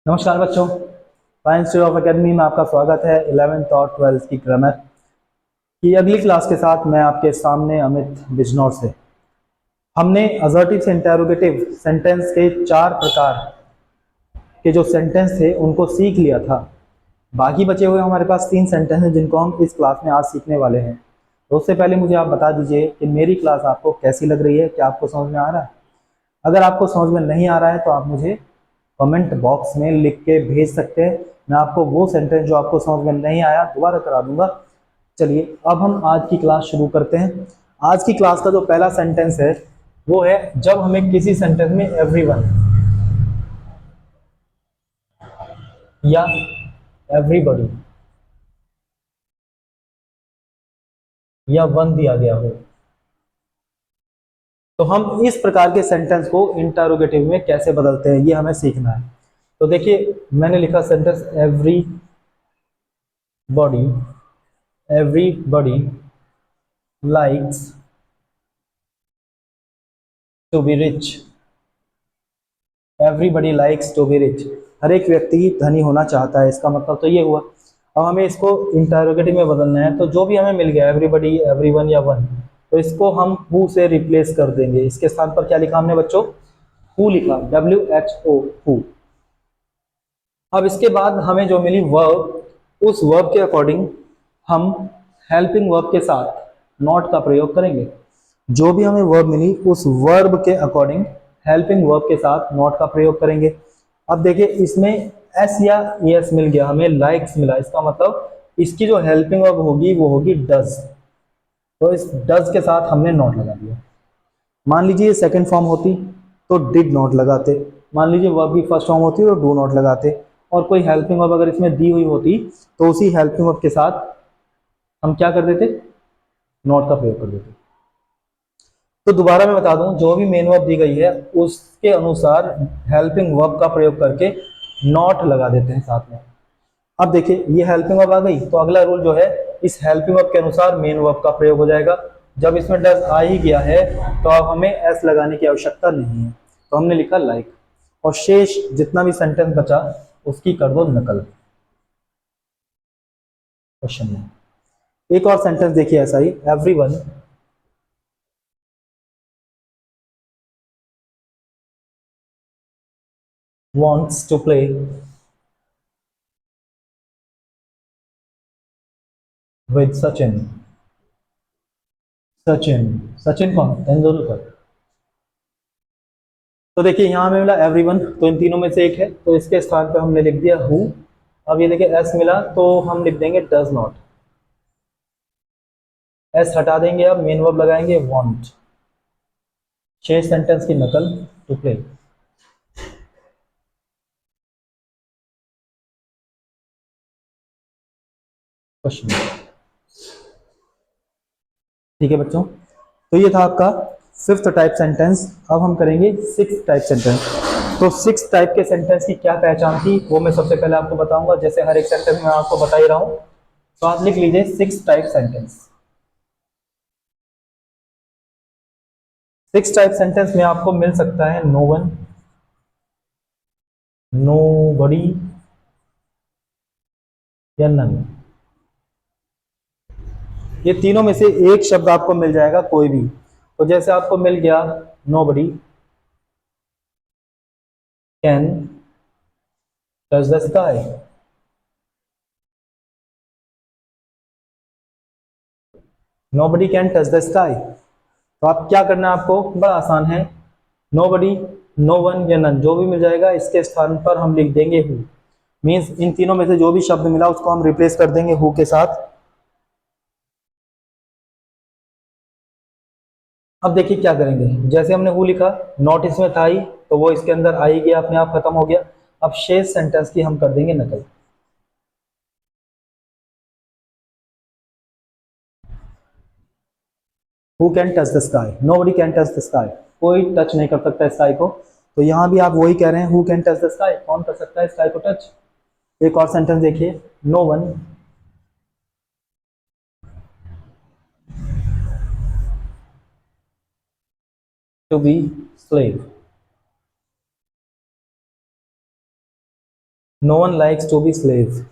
नमस्कार बच्चों। Science study of academy में आपका स्वागत है। 11th और 12th की ग्रामर की अगली क्लास के साथ मैं आपके सामने अमित बिजनौर से। हमने असर्टिव से इंटेरोगेटिव सेंटेंस के 4 प्रकार के जो सेंटेंस थे उनको सीख लिया था। बाकी बचे हुए हमारे पास 3 सेंटेंस हैं जिनको हम इस क्लास में आज सीखने वाले हैं। तो उससे पहले मुझे आप बता दीजिए कि मेरी क्लास आपको कैसी लग रही है, क्या आपको समझ में आ रहा है? अगर आपको समझ में नहीं आ रहा है तो आप मुझे कमेंट बॉक्स में लिख के भेज सकते हैं। मैं आपको वो सेंटेंस जो आपको समझ में नहीं आया दोबारा करा दूंगा। चलिए अब हम आज की क्लास शुरू करते हैं। आज की क्लास का जो पहला सेंटेंस है वो है जब हमें किसी सेंटेंस में एवरीवन या एवरीबॉडी या वन दिया गया हो तो हम इस प्रकार के सेंटेंस को इंटरोगेटिव में कैसे बदलते हैं ये हमें सीखना है। तो देखिए मैंने लिखा sentence body everybody likes to be rich. Everybody likes to be rich. हर एक व्यक्ति धनी होना चाहता है, इसका मतलब तो ये हुआ। अब हमें इसको इंटरोगेटिव में बदलना है तो जो भी हमें मिल गया एवरीबडी एवरीवन या वन, तो इसको हम हु से रिप्लेस कर देंगे। इसके स्थान पर क्या लिखा हमने बच्चों? हु लिखा, WHO हु। अब इसके बाद हमें जो मिली वर्ब, उस वर्ब के अकॉर्डिंग हम हेल्पिंग वर्ब के साथ नॉट का प्रयोग करेंगे। जो भी हमें वर्ब मिली उस वर्ब के अकॉर्डिंग हेल्पिंग वर्ब के साथ नॉट का प्रयोग करेंगे। अब देखिए इसमें एस या एस मिल गया, हमें लाइक्स मिला, इसका मतलब इसकी जो हेल्पिंग वर्ब होगी वो होगी डज। तो इस डज के साथ हमने नॉट लगा दिया। मान लीजिए सेकंड फॉर्म होती तो डिड नॉट लगाते। मान लीजिए वर्ब की फर्स्ट फॉर्म होती तो डू नॉट लगाते। और कोई हेल्पिंग वर्ब अगर इसमें दी हुई होती तो उसी हेल्पिंग वर्ब के साथ हम क्या कर देते? नॉट का प्रयोग कर देते। तो दोबारा मैं बता दूं, जो भी मेन वर्ब दी गई है उसके अनुसार हेल्पिंग वर्ब का प्रयोग करके नॉट लगा देते हैं साथ में। अब देखिए ये हेल्पिंग वर्ब आ गई तो अगला रूल जो है इस हेल्पिंग वर्ब के अनुसार मेन वर्ब का प्रयोग हो जाएगा। जब इसमें डज आ ही गया है तो अब हमें एस लगाने की आवश्यकता नहीं है, तो हमने लिखा लाइक। और शेष जितना भी सेंटेंस बचा उसकी कर दो नकल। क्वेश्चन में एक और सेंटेंस देखिए ऐसा ही, everyone wants to play with Sachin. Sachin, Sachin कौन? तेंदुलकर। तो देखिए यहाँ हमें मिला एवरीवन, तो इन तीनों में से एक है तो इसके स्थान पर हमने लिख दिया हु। अब ये देखिए एस मिला तो हम लिख देंगे डज नॉट। एस हटा देंगे, अब मेन वर्ब लगाएंगे वांट। शेष सेंटेंस की नकल टू प्ले। क्वेश्चन। ठीक है बच्चों, तो ये था आपका फिफ्थ टाइप सेंटेंस। अब हम करेंगे सिक्स टाइप सेंटेंस। तो सिक्स टाइप के सेंटेंस की क्या पहचान थी वो मैं सबसे पहले आपको बताऊंगा। जैसे हर एक सेंटेंस में आपको बता ही रहा हूं, तो आप लिख लीजिए six type sentence. Six type sentence में आपको मिल सकता है नो वन, नो बडी या नन। ये तीनों में से एक शब्द आपको मिल जाएगा कोई भी। तो जैसे आपको मिल गया nobody can touch the sky. Nobody can touch the sky. तो आप क्या करना है, आपको बड़ा आसान है। नो बडी, नो वन या नन जो भी मिल जाएगा इसके स्थान पर हम लिख देंगे हु। मीन्स इन तीनों में से जो भी शब्द मिला उसको हम रिप्लेस कर देंगे हु के साथ। अब देखिए क्या करेंगे, जैसे हमने हु लिखा, नॉट इसमें था ही तो वो इसके अंदर आ ही गया, अपने आप खत्म हो गया। अब शेष सेंटेंस की हम कर देंगे नकल। Who can touch the sky, nobody can touch the sky. कोई टच नहीं कर सकता स्काई को। तो यहां भी आप वही कह रहे हैं, who can touch the sky, कौन कर सकता है स्काई को टच। एक और सेंटेंस देखिए, no one to be slave. No one likes to be slave.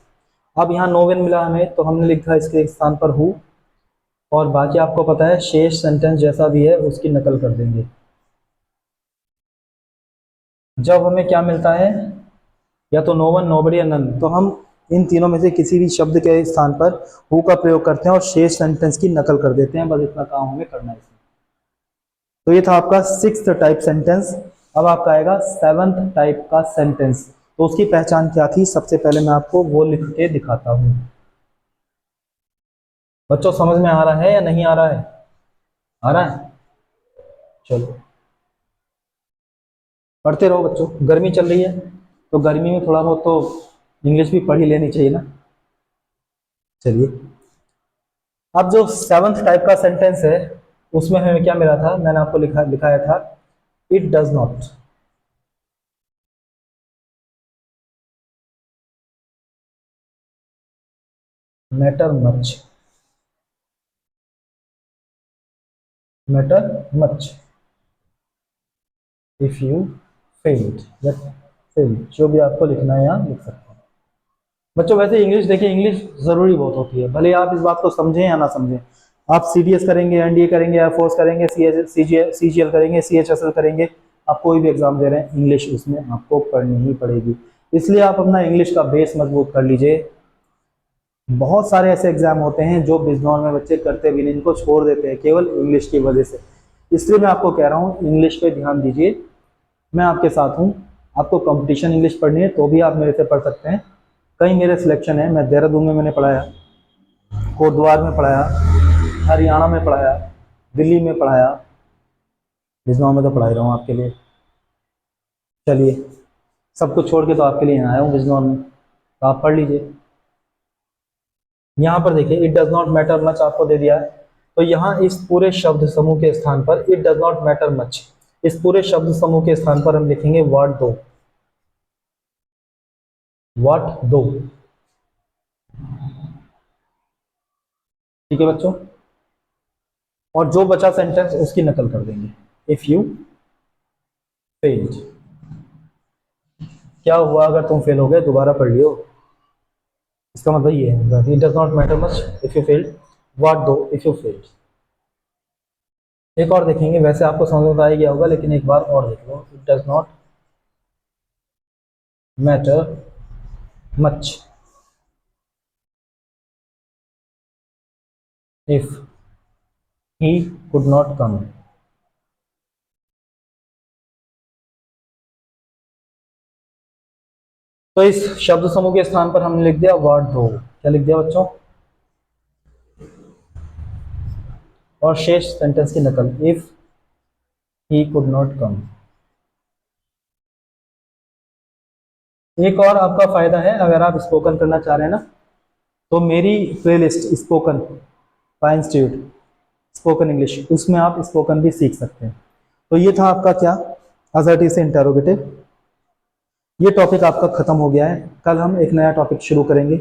अब यहाँ नो वन मिला हमें, तो हमने लिखा इसके स्थान पर हु, और बाकी आपको पता है शेष सेंटेंस जैसा भी है उसकी नकल कर देंगे। जब हमें क्या मिलता है, या तो नो वन, नोबडी या नन, तो हम इन तीनों में से किसी भी शब्द के स्थान पर हु का प्रयोग करते हैं और शेष सेंटेंस की नकल कर देते हैं। बस इतना काम हमें करना है इसमें। तो ये था आपका 6th टाइप सेंटेंस। अब आपका आएगा 7th टाइप का सेंटेंस। तो उसकी पहचान क्या थी, सबसे पहले मैं आपको वो लिख के दिखाता हूं। बच्चों समझ में आ रहा है या नहीं आ रहा है? आ रहा है? चलो पढ़ते रहो बच्चों, गर्मी चल रही है तो गर्मी में थोड़ा बहुत तो इंग्लिश भी पढ़ ही लेनी चाहिए ना। चलिए, अब जो 7th टाइप का सेंटेंस है उसमें हमें क्या मिला था, मैंने आपको लिखाया था, it does not. Matter much. Matter much if you failed या फेल्ड, जो भी आपको लिखना है यहाँ लिख सकते हैं। बच्चों वैसे इंग्लिश देखिए, इंग्लिश ज़रूरी बहुत होती है, भले आप इस बात को समझें या ना समझें। आप सीडीएस करेंगे, एनडीए करेंगे, एयरफोर्स करेंगे, सीजीएल करेंगे, सीएचएसएल करेंगे, आप कोई भी एग्जाम दे रहे हैं, इंग्लिश उसमें आपको पढ़नी ही पड़ेगी। इसलिए आप अपना इंग्लिश का बेस मजबूत कर लीजिए। बहुत सारे ऐसे एग्जाम होते हैं जो बिजनौर में बच्चे करते भी नहीं, इनको छोड़ देते हैं केवल इंग्लिश की वजह से। इसलिए मैं आपको कह रहा हूँ इंग्लिश पे ध्यान दीजिए, मैं आपके साथ हूँ। आपको कंपटीशन इंग्लिश पढ़नी है तो भी आप मेरे से पढ़ सकते हैं। कई मेरे सिलेक्शन है, मैं देहरादून में मैंने पढ़ाया, कोटद्वार में पढ़ाया, हरियाणा में पढ़ाया, दिल्ली में पढ़ाया, बिजनौर में तो पढ़ा ही रहा हूँ आपके लिए। चलिए, सब कुछ छोड़ के तो आपके लिए यहाँ आया हूँ बिजनौर में, तो आप पढ़ लीजिए। यहाँ पर देखिए, it does not matter much आपको दे दिया है, तो यहाँ इस पूरे शब्द समूह के स्थान पर it does not matter much, इस पूरे शब्द समूह के स्थान पर हम लिखेंगे व्हाट दो। व्हाट दो, ठीक है बच्चों। और जो बचा सेंटेंस उसकी नकल कर देंगे। इफ यू फेल्ड, क्या हुआ अगर तुम फेल हो गए, दोबारा पढ़ लियो, इसका मतलब ये है, it does not matter much if you failed, what दो इफ यू फेल्ड। एक और देखेंगे, वैसे आपको समझ में आ गया होगा लेकिन एक बार और देख लो। It does not matter much if he could not come. तो इस शब्द समूह के स्थान पर हमने लिख दिया व्हाट दो। क्या लिख दिया बच्चों? और शेष सेंटेंस की नकल, इफ ही कुड नॉट कम। एक और आपका फायदा है, अगर आप स्पोकन करना चाह रहे हैं ना, तो मेरी प्लेलिस्ट स्पोकन का इंस्टीट्यूट स्पोकन इंग्लिश, उसमें आप स्पोकन भी सीख सकते हैं। तो ये था आपका क्या, असर्टिव से इंटरोगेटिव। ये टॉपिक आपका खत्म हो गया है। कल हम एक नया टॉपिक शुरू करेंगे,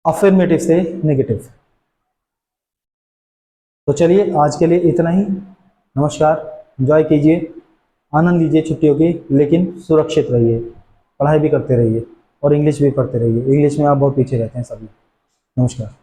अफर्मेटिव से नेगेटिव। तो चलिए आज के लिए इतना ही। नमस्कार, एंजॉय कीजिए, आनंद लीजिए छुट्टियों की, लेकिन सुरक्षित रहिए, पढ़ाई भी करते रहिए और इंग्लिश भी पढ़ते रहिए। इंग्लिश में आप बहुत पीछे रहते हैं सभी। नमस्कार।